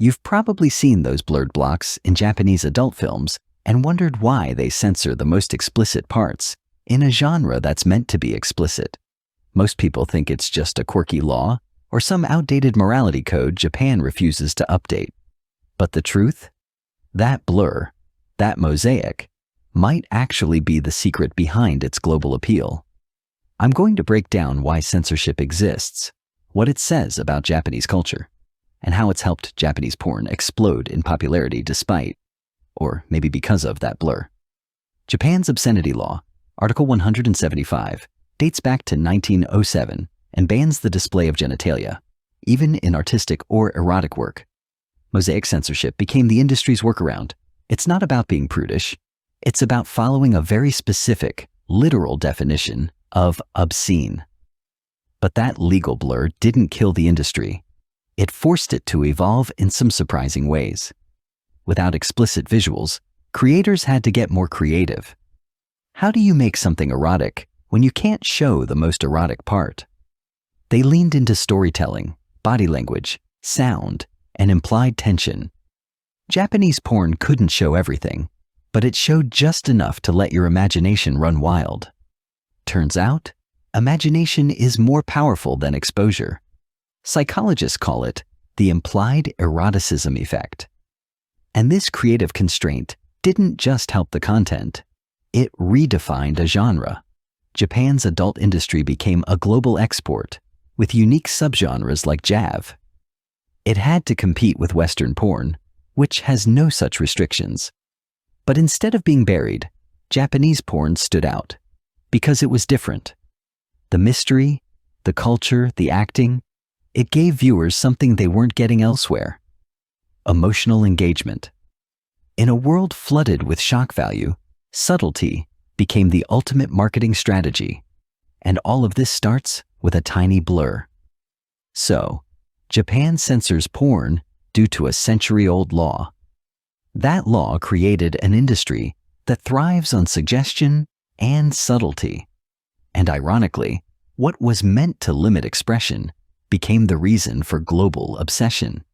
You've probably seen those blurred blocks in Japanese adult films and wondered why they censor the most explicit parts in a genre that's meant to be explicit. Most people think it's just a quirky law or some outdated morality code Japan refuses to update. But the truth? That blur, that mosaic, might actually be the secret behind its global appeal. I'm going to break down why censorship exists, what it says about Japanese culture, and how it's helped Japanese porn explode in popularity despite, or maybe because of, that blur. Japan's obscenity law, Article 175, dates back to 1907 and bans the display of genitalia, even in artistic or erotic work. Mosaic censorship became the industry's workaround. It's not about being prudish. It's about following a very specific, literal definition of obscene. But that legal blur didn't kill the industry. It forced it to evolve in some surprising ways. Without explicit visuals, creators had to get more creative. How do you make something erotic when you can't show the most erotic part? They leaned into storytelling, body language, sound, and implied tension. Japanese porn couldn't show everything, but it showed just enough to let your imagination run wild. Turns out, imagination is more powerful than exposure. Psychologists call it the implied eroticism effect. And this creative constraint didn't just help the content, it redefined a genre. Japan's adult industry became a global export, with unique subgenres like JAV. It had to compete with Western porn, which has no such restrictions. But instead of being buried, Japanese porn stood out, because it was different. The mystery, the culture, the acting, it gave viewers something they weren't getting elsewhere. Emotional engagement. In a world flooded with shock value, subtlety became the ultimate marketing strategy, and all of this starts with a tiny blur. So, Japan censors porn due to a century-old law. That law created an industry that thrives on suggestion and subtlety. And ironically, what was meant to limit expression became the reason for global obsession.